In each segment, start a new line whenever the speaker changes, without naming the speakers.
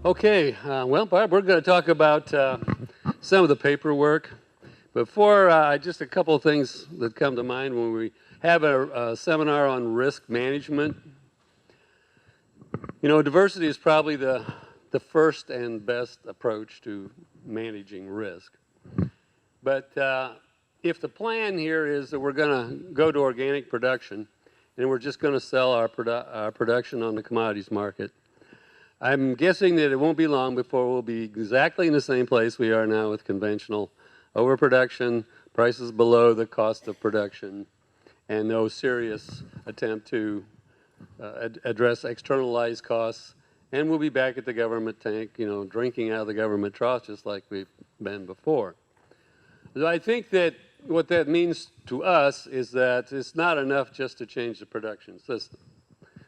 Okay, well, Barb, we're going to talk about some of the paperwork. Before, just a couple of things that come to mind when we have a seminar on risk management. You know, diversity is probably the first and best approach to managing risk. But if the plan here is that we're going to go to organic production and we're just going to sell our production on the commodities market, I'm guessing that it won't be long before we'll be exactly in the same place we are now with conventional overproduction, prices below the cost of production, and no serious attempt to address externalized costs. And we'll be back at the government tank, you know, drinking out of the government trough just like we've been before. So I think that what that means to us is that it's not enough just to change the production system.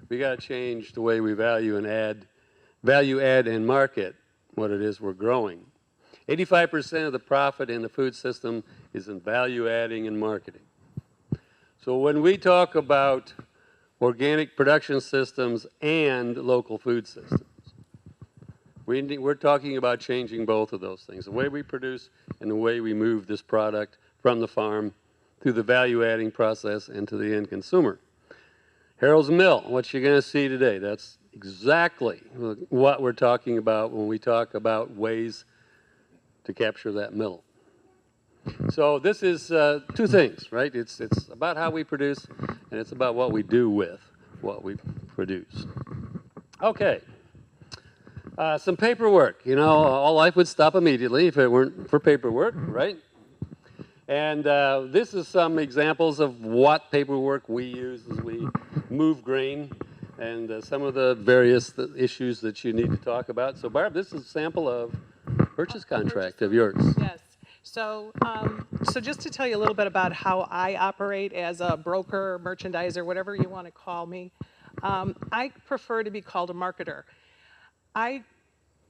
We got to change the way we value add and market what it is we're growing. 85% of the profit in the food system is in value adding and marketing. So when we talk about organic production systems and local food systems, we're talking about changing both of those things, the way we produce and the way we move this product from the farm through the value adding process and to the end consumer. Harold's Mill, what you're going to see today, that's exactly what we're talking about when we talk about ways to capture that middle. So this is two things, right? It's about how we produce, and it's about what we do with what we produce. Okay. Some paperwork. You know, all life would stop immediately if it weren't for paperwork, right? And this is some examples of what paperwork we use as we move grain and some of the various issues that you need to talk about. So Barb, this is a sample of purchase contract of yours.
Yes. So, so just to tell you a little bit about how I operate as a broker, merchandiser, whatever you want to call me, I prefer to be called a marketer. I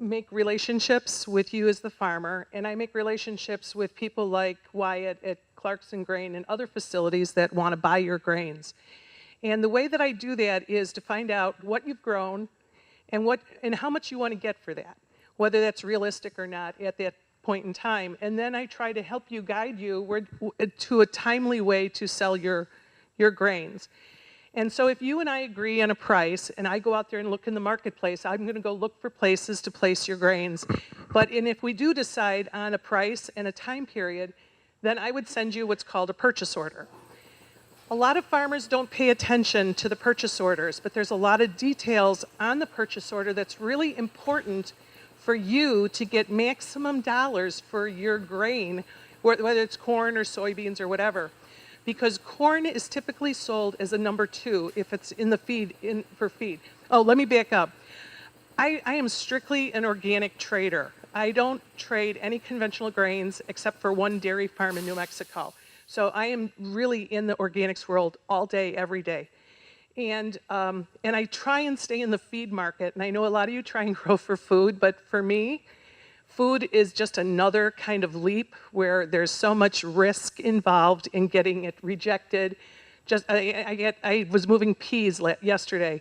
make relationships with you as the farmer, and I make relationships with people like Wyatt at Clarkson Grain and other facilities that want to buy your grains. And the way that I do that is to find out what you've grown and how much you want to get for that, whether that's realistic or not at that point in time. And then I try to help you, guide you to a timely way to sell your grains. And so if you and I agree on a price, and I go out there and look in the marketplace, I'm going to go look for places to place your grains. And if we do decide on a price and a time period, then I would send you what's called a purchase order. A lot of farmers don't pay attention to the purchase orders, but there's a lot of details on the purchase order that's really important for you to get maximum dollars for your grain, whether it's corn or soybeans or whatever. Because corn is typically sold as a number 2 if it's in the feed, for feed. Oh, let me back up. I am strictly an organic trader. I don't trade any conventional grains except for one dairy farm in New Mexico. So I am really in the organics world all day, every day. And I try and stay in the feed market. And I know a lot of you try and grow for food, but for me, food is just another kind of leap where there's so much risk involved in getting it rejected. I was moving peas yesterday,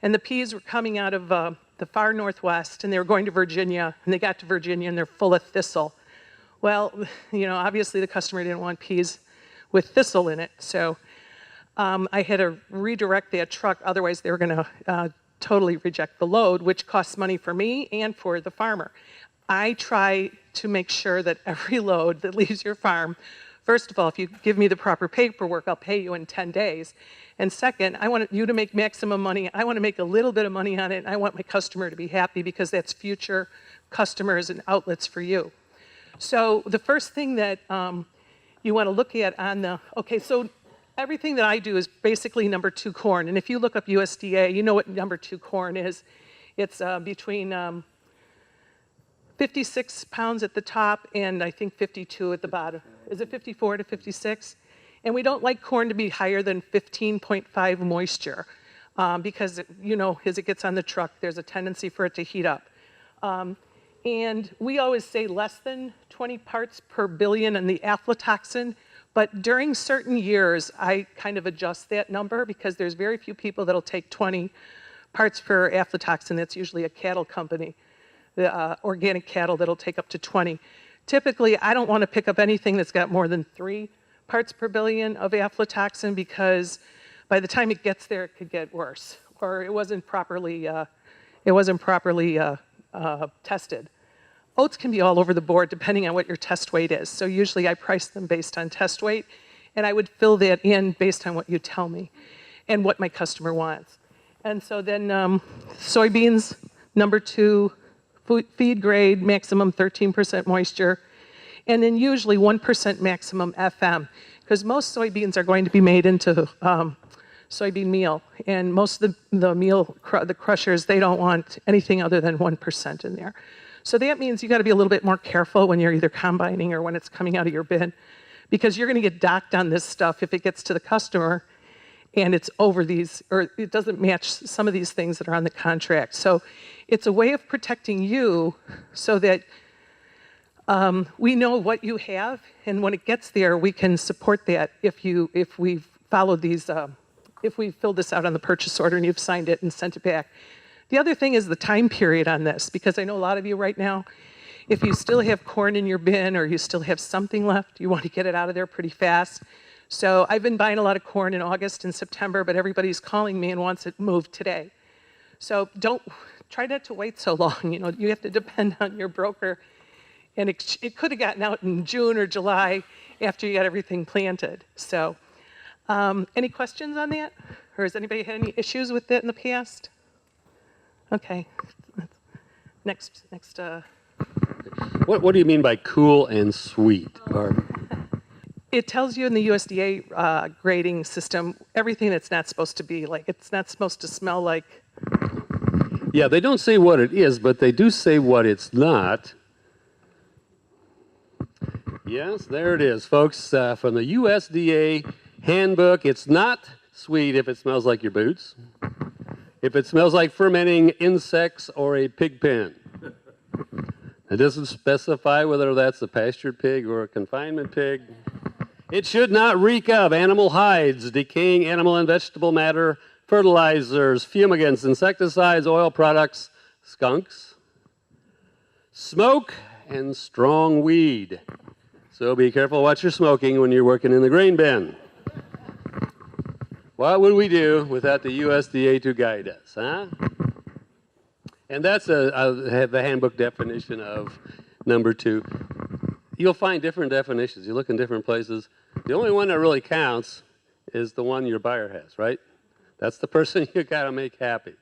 and the peas were coming out of the far northwest, and they were going to Virginia, and they got to Virginia, and they're full of thistle. Well, you know, obviously the customer didn't want peas with thistle in it, so I had to redirect that truck, otherwise they were going to totally reject the load, which costs money for me and for the farmer. I try to make sure that every load that leaves your farm, first of all, if you give me the proper paperwork, I'll pay you in 10 days. And second, I want you to make maximum money. I want to make a little bit of money on it, and I want my customer to be happy because that's future customers and outlets for you. So the first thing that you want to look at on so everything that I do is basically number 2 corn. And if you look up USDA, you know what number 2 corn is. It's between 56 pounds at the top and I think 52 at the bottom. Is it 54 to 56? And we don't like corn to be higher than 15.5 moisture because, you know, as it gets on the truck, there's a tendency for it to heat up. And we always say less than 20 parts per billion in the aflatoxin, but during certain years, I kind of adjust that number because there's very few people that'll take 20 parts per aflatoxin. That's usually a cattle company. organic cattle that'll take up to 20. Typically, I don't want to pick up anything that's got more than 3 parts per billion of aflatoxin because by the time it gets there, it could get worse, or it wasn't properly tested. Oats can be all over the board depending on what your test weight is. So usually I price them based on test weight, and I would fill that in based on what you tell me and what my customer wants. And so then soybeans, number 2, feed grade, maximum 13% moisture, and then usually 1% maximum FM, because most soybeans are going to be made into soybean meal, and most of the meal, the crushers, they don't want anything other than 1% in there. So that means you got to be a little bit more careful when you're either combining or when it's coming out of your bin, because you're going to get docked on this stuff if it gets to the customer and it's over these, or it doesn't match some of these things that are on the contract. So it's a way of protecting you so that we know what you have, and when it gets there, we can support that if we've followed these, if we filled this out on the purchase order and you've signed it and sent it back. The other thing is the time period on this, because I know a lot of you right now, if you still have corn in your bin or you still have something left, you want to get it out of there pretty fast. So I've been buying a lot of corn in August and September, but everybody's calling me and wants it moved today. So try not to wait so long. You know, you have to depend on your broker. And it could have gotten out in June or July after you got everything planted. So any questions on that? Or has anybody had any issues with it in the past? Okay. Next.
What do you mean by cool and sweet, Barb?
It tells you in the USDA grading system everything that's not supposed to be like. It's not supposed to smell like.
Yeah, they don't say what it is, but they do say what it's not. Yes, there it is, folks, from the USDA handbook. It's not sweet if it smells like your boots, if it smells like fermenting insects or a pig pen. It doesn't specify whether that's a pastured pig or a confinement pig. It should not reek of animal hides, decaying animal and vegetable matter, fertilizers, fumigants, insecticides, oil products, skunks, smoke, and strong weed. So be careful what you're smoking when you're working in the grain bin. What would we do without the USDA to guide us, huh? And that's the handbook definition of number 2. You'll find different definitions. You look in different places. The only one that really counts is the one your buyer has, right? That's the person you got to make happy.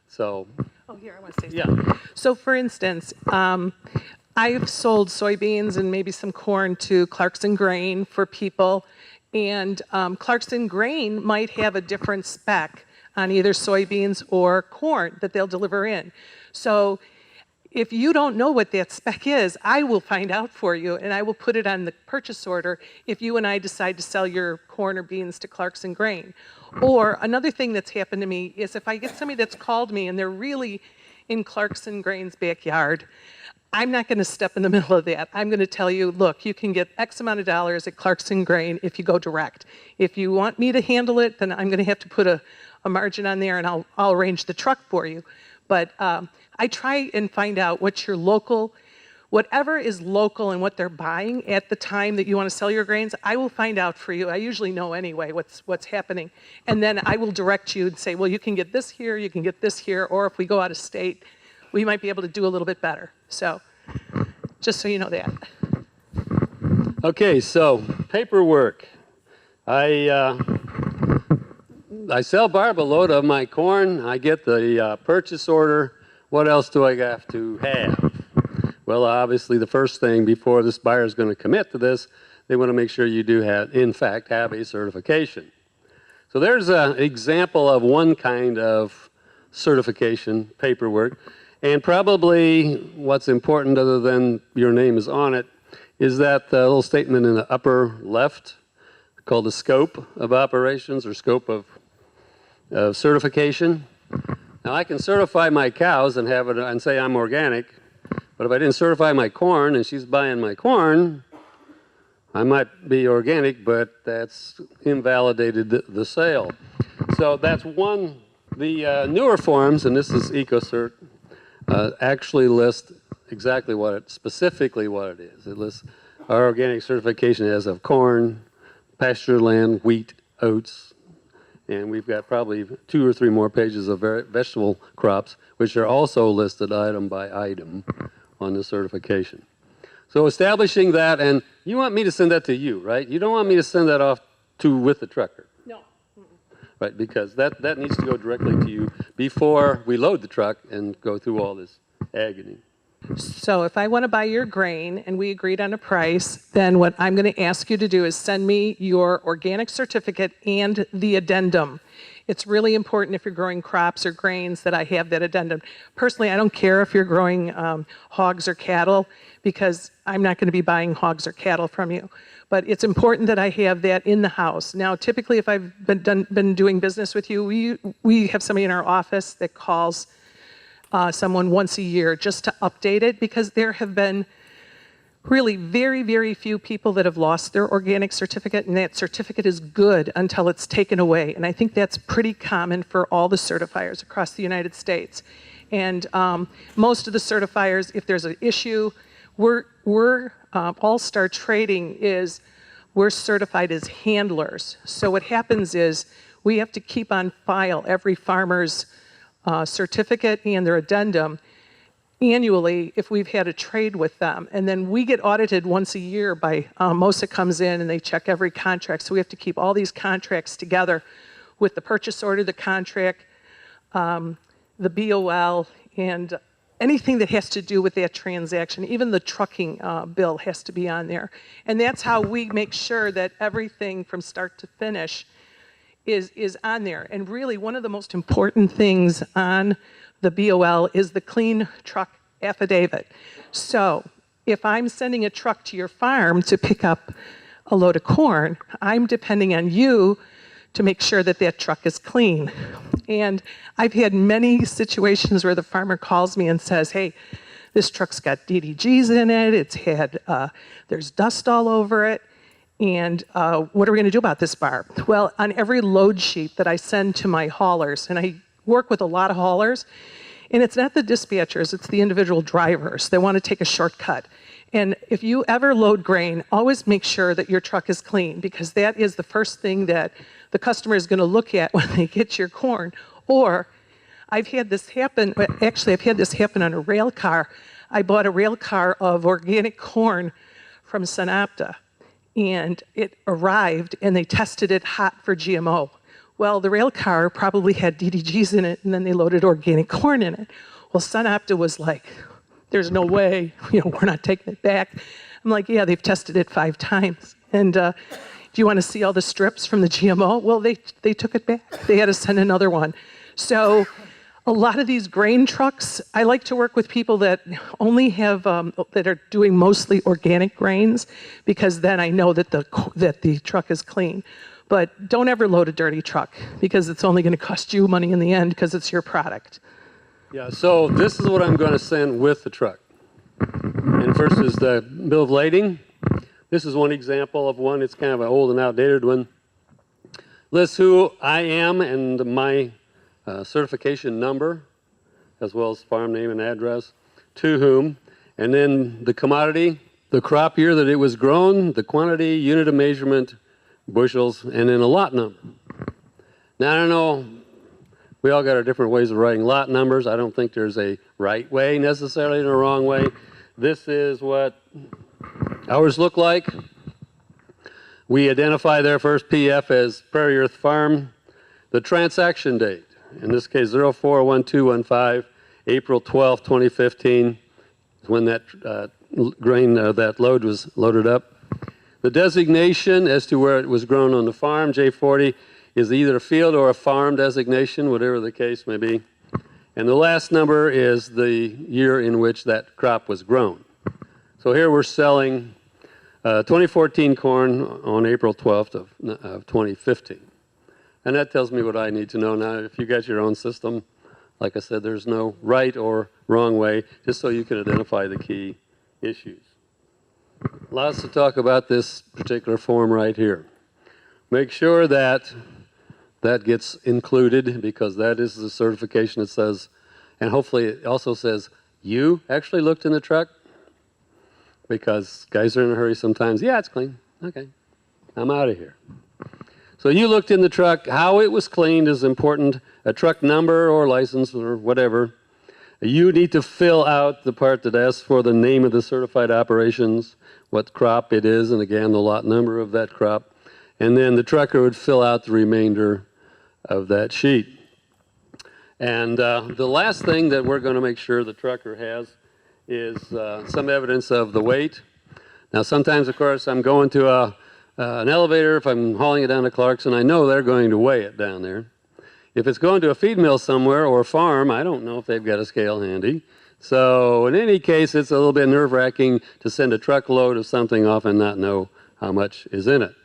So.
Oh, here, I want to say something. Yeah. So, for instance, I've sold soybeans and maybe some corn to Clarkson Grain for people, and Clarkson Grain might have a different spec on either soybeans or corn that they'll deliver in. So if you don't know what that spec is, I will find out for you, and I will put it on the purchase order if you and I decide to sell your corn or beans to Clarkson Grain. Or another thing that's happened to me is if I get somebody that's called me and they're really in Clarkson Grain's backyard, I'm not going to step in the middle of that. I'm going to tell you, look, you can get X amount of dollars at Clarkson Grain if you go direct. If you want me to handle it, then I'm going to have to put a margin on there, and I'll arrange the truck for you. But I try and find out what's your local, whatever is local and what they're buying at the time that you want to sell your grains, I will find out for you. I usually know anyway what's happening. And then I will direct you and say, well, you can get this here, you can get this here, or if we go out of state, we might be able to do a little bit better. So just so you know that.
Okay, so paperwork. I sell Barb a load of my corn. I get the purchase order. What else do I have to have? Well, obviously, the first thing before this buyer is going to commit to this, they want to make sure you do have, in fact, have a certification. So there's an example of one kind of certification paperwork. And probably what's important, other than your name is on it, is that little statement in the upper left called the scope of operations or scope of certification. Now, I can certify my cows and have it and say I'm organic, but if I didn't certify my corn and she's buying my corn, I might be organic, but that's invalidated the sale. So that's one. The newer forms, and this is EcoCert, actually lists exactly specifically what it is. It lists our organic certification as of corn, pasture land, wheat, oats, and we've got probably 2 or 3 more pages of vegetable crops, which are also listed item by item on the certification. So establishing that, and you want me to send that to you, right? You don't want me to send that off with the trucker.
No.
Right, because that needs to go directly to you before we load the truck and go through all this agony.
So if I want to buy your grain and we agreed on a price, then what I'm going to ask you to do is send me your organic certificate and the addendum. It's really important if you're growing crops or grains that I have that addendum. Personally, I don't care if you're growing hogs or cattle, because I'm not going to be buying hogs or cattle from you. But it's important that I have that in the house. Now, typically, if I've been doing business with you, we have somebody in our office that calls someone once a year just to update it, because there have been really very, very few people that have lost their organic certificate, and that certificate is good until it's taken away. And I think that's pretty common for all the certifiers across the United States. And most of the certifiers, if there's an issue, we're All-Star Trading we're certified as handlers. So what happens is we have to keep on file every farmer's certificate and their addendum annually if we've had a trade with them. And then we get audited once a year by MOSA comes in and they check every contract. So we have to keep all these contracts together with the purchase order, the contract, the BOL, and anything that has to do with that transaction. Even the trucking bill has to be on there. And that's how we make sure that everything from start to finish is on there. And really, one of the most important things on the BOL is the clean truck affidavit. So if I'm sending a truck to your farm to pick up a load of corn, I'm depending on you to make sure that that truck is clean. And I've had many situations where the farmer calls me and says, hey, this truck's got DDGs in it, there's dust all over it, and what are we gonna do about this bar? Well, on every load sheet that I send to my haulers, and I work with a lot of haulers, and it's not the dispatchers, it's the individual drivers. They wanna take a shortcut. And if you ever load grain, always make sure that your truck is clean, because that is the first thing that the customer is going to look at when they get your corn. Or I've had this happen on a rail car. I bought a rail car of organic corn from Synopta, and it arrived and they tested it hot for GMO. Well, the rail car probably had DDGs in it, and then they loaded organic corn in it. Well, Synopta was like, there's no way, we're not taking it back. I'm like, yeah, they've tested it 5 times. And do you want to see all the strips from the GMO? Well, they took it back. They had to send another one. So a lot of these grain trucks, I like to work with people that only have, that are doing mostly organic grains, because then I know that the truck is clean. But don't ever load a dirty truck, because it's only going to cost you money in the end, because it's your product.
Yeah, so this is what I'm going to send with the truck. And first is the bill of lading. This is one example of one. It's kind of an old and outdated one. Lists who I am and my certification number, as well as farm name and address, to whom, and then the commodity, the crop year that it was grown, the quantity, unit of measurement, bushels, and then a lot number. Now, I don't know, we all got our different ways of writing lot numbers. I don't think there's a right way necessarily and a wrong way. This is what ours look like. We identify their first PF as Prairie Earth Farm. The transaction date, in this case 04/12/15, April 12, 2015, is when that that load was loaded up. The designation as to where it was grown on the farm, J40, is either a field or a farm designation, whatever the case may be. And the last number is the year in which that crop was grown. So here we're selling 2014 corn on April 12th of 2015. And that tells me what I need to know. Now, if you got your own system, like I said, there's no right or wrong way, just so you can identify the key issues. Lots to talk about this particular form right here. Make sure that that gets included, because that is the certification that says, and hopefully it also says You actually looked in the truck? Because guys are in a hurry sometimes. Yeah, it's clean. Okay, I'm out of here. So you looked in the truck. How it was cleaned is important. A truck number or license or whatever. You need to fill out the part that asks for the name of the certified operations, what crop it is, and again, the lot number of that crop. And then the trucker would fill out the remainder of that sheet. And the last thing that we're going to make sure the trucker has is some evidence of the weight. Now, sometimes, of course, I'm going to an elevator. If I'm hauling it down to Clarkson, I know they're going to weigh it down there. If it's going to a feed mill somewhere or a farm, I don't know if they've got a scale handy. So in any case, it's a little bit nerve-wracking to send a truckload of something off and not know how much is in it.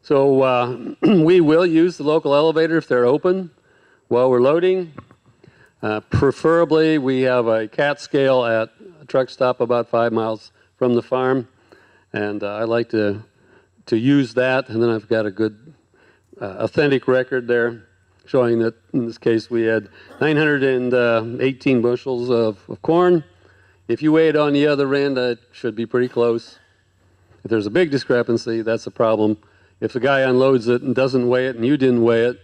So we will use the local elevator if they're open while we're loading. Preferably, we have a CAT scale at a truck stop about 5 miles from the farm. And I like to use that. And then I've got a good authentic record there showing that in this case we had 918 bushels of corn. If you weigh it on the other end, it should be pretty close. If there's a big discrepancy, that's a problem. If the guy unloads it and doesn't weigh it and you didn't weigh it,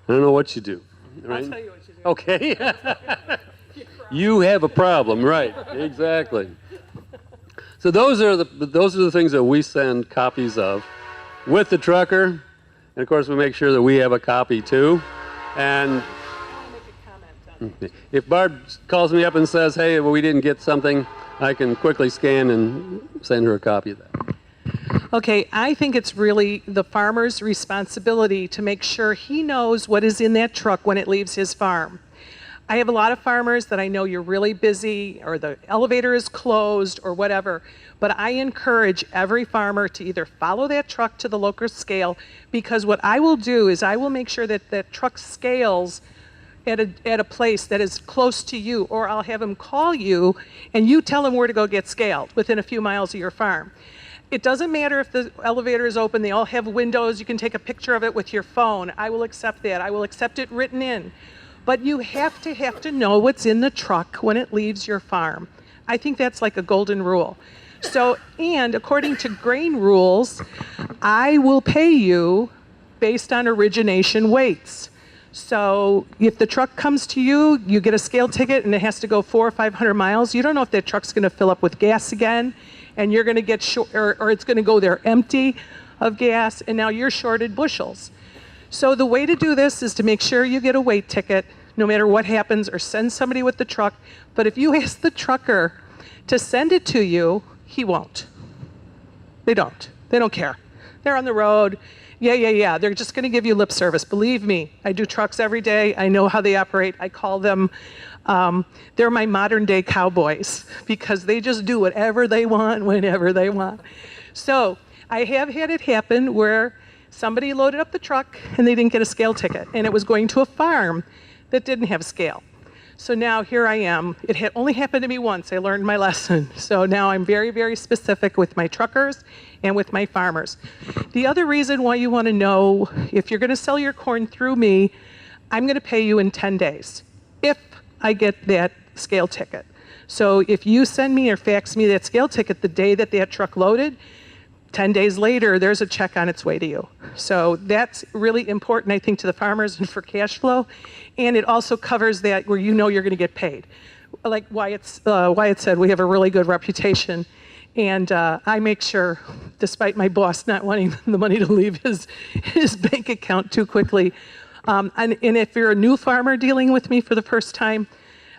I don't know what you do. Right?
I'll tell you what you do.
Okay. You have a problem, right? Exactly. So those are the things that we send copies of with the trucker. And of course, we make sure that we have a copy too. And if Barb calls me up and says, hey, well, we didn't get something, I can quickly scan and send her a copy of that.
Okay, I think it's really the farmer's responsibility to make sure he knows what is in that truck when it leaves his farm. I have a lot of farmers that I know you're really busy or the elevator is closed or whatever, but I encourage every farmer to either follow that truck to the local scale, because what I will do is I will make sure that that truck scales at a place that is close to you, or I'll have him call you and you tell him where to go get scaled within a few miles of your farm. It doesn't matter if the elevator is open, they all have windows, you can take a picture of it with your phone. I will accept that. I will accept it written in. But you have to know what's in the truck when it leaves your farm. I think that's like a golden rule. So, and according to grain rules, I will pay you based on origination weights. So if the truck comes to you, you get a scale ticket and it has to go 400 or 500 miles, you don't know if that truck's gonna fill up with gas again, and you're gonna get short, or it's gonna go there empty of gas, and now you're shorted bushels. So the way to do this is to make sure you get a weight ticket, no matter what happens, or send somebody with the truck. But if you ask the trucker to send it to you, he won't. They don't. They don't care. They're on the road. Yeah. They're just going to give you lip service. Believe me, I do trucks every day. I know how they operate. I call them, they're my modern day cowboys, because they just do whatever they want, whenever they want. So I have had it happen where somebody loaded up the truck and they didn't get a scale ticket, and it was going to a farm that didn't have scale. So now here I am. It had only happened to me once. I learned my lesson. So now I'm very, very specific with my truckers and with my farmers. The other reason why you want to know if you're going to sell your corn through me, I'm going to pay you in 10 days if I get that scale ticket. So if you send me or fax me that scale ticket the day that that truck loaded, 10 days later, there's a check on its way to you. So that's really important, I think, to the farmers and for cash flow. And it also covers that where you know you're going to get paid. Like Wyatt said, we have a really good reputation. And I make sure, despite my boss not wanting the money to leave his bank account too quickly. And if you're a new farmer dealing with me for the first time,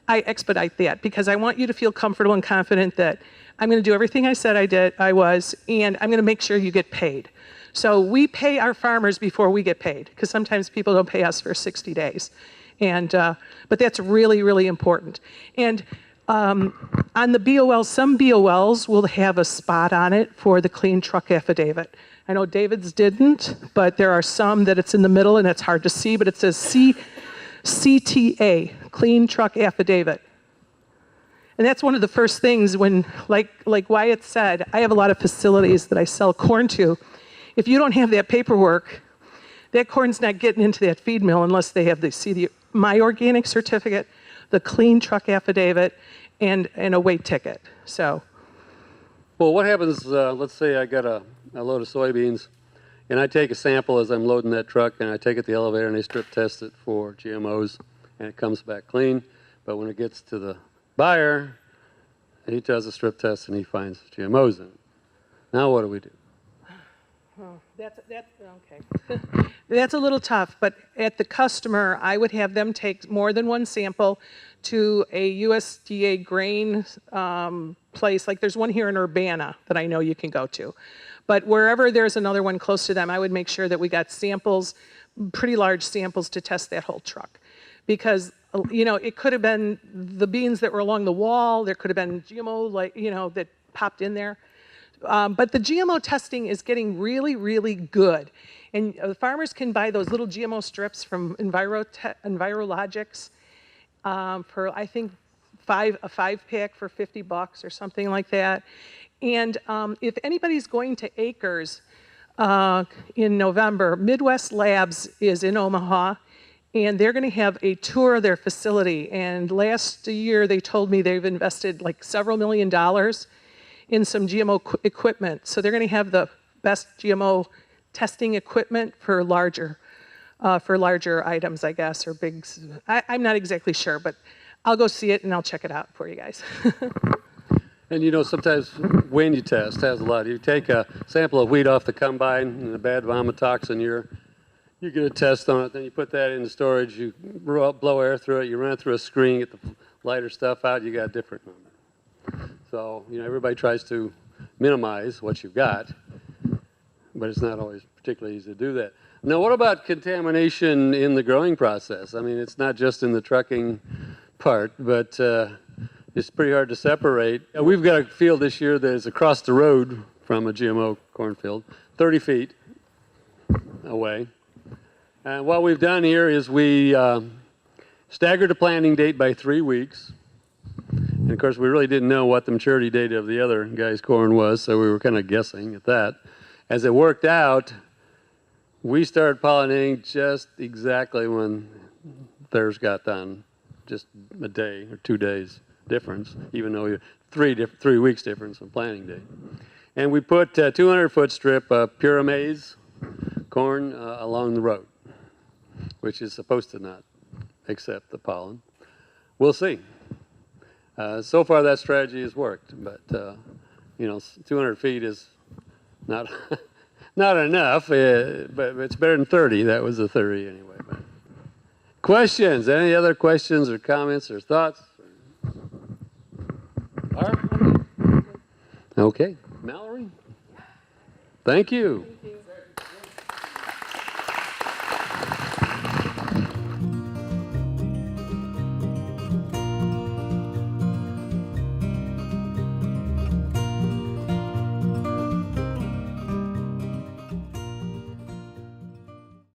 I expedite that, because I want you to feel comfortable and confident that I'm going to do everything I said I was, and I'm going to make sure you get paid. So we pay our farmers before we get paid, because sometimes people don't pay us for 60 days. And, but that's really, really important. And on the BOL, some BOLs will have a spot on it for the clean truck affidavit. I know David's didn't, but there are some that it's in the middle and it's hard to see, but it says CTA, clean truck affidavit. And that's one of the first things when, like Wyatt said, I have a lot of facilities that I sell corn to. If you don't have that paperwork, that corn's not getting into that feed mill unless they have my organic certificate, the clean truck affidavit, and a weight ticket. So,
Well, what happens, let's say I got a load of soybeans, and I take a sample as I'm loading that truck, and I take it to the elevator, and they strip test it for GMOs, and it comes back clean. But when it gets to the buyer, he does a strip test, and he finds GMOs in it. Now what do we do?
that's okay. That's a little tough, but at the customer, I would have them take more than one sample to a USDA grain place. Like there's one here in Urbana that I know you can go to. But wherever there's another one close to them, I would make sure that we got samples, pretty large samples to test that whole truck. Because, you know, it could have been the beans that were along the wall, there could have been GMO, like, you know, that popped in there. But the GMO testing is getting really, really good. And farmers can buy those little GMO strips from Envirologics for, I think, a 5-pack for $50 or something like that. And if anybody's going to Acres in November, Midwest Labs is in Omaha, and they're going to have a tour of their facility. And last year, they told me they've invested like several $1 million in some GMO equipment. So they're going to have the best GMO testing equipment for larger items, I guess, or big. I'm not exactly sure, but I'll go see it and I'll check it out for you guys.
And you know, sometimes when you test has a lot. You take a sample of wheat off the combine and a bad vomitoxin, you get a test on it, then you put that into storage, you blow air through it, you run it through a screen, get the lighter stuff out, you got a different number. So, you know, everybody tries to minimize what you've got, but it's not always particularly easy to do that. Now, what about contamination in the growing process? I mean, it's not just in the trucking part, but it's pretty hard to separate. We've got a field this year that is across the road from a GMO cornfield, 30 feet away. And what we've done here is we staggered the planting date by 3 weeks. And of course, we really didn't know what the maturity date of the other guy's corn was, so we were kind of guessing at that. As it worked out, we started pollinating just exactly when theirs got done, just a day or 2 days difference, even though you're 3 weeks difference in planting date. And we put a 200-foot strip of pure maize corn along the road, which is supposed to not accept the pollen. We'll see. So far, that strategy has worked, but you know, 200 feet is not not enough, but it's better than 30. That was a 30 anyway. But. Questions? Any other questions or comments or thoughts? Barb? Okay. Mallory? Thank you.
Thank you.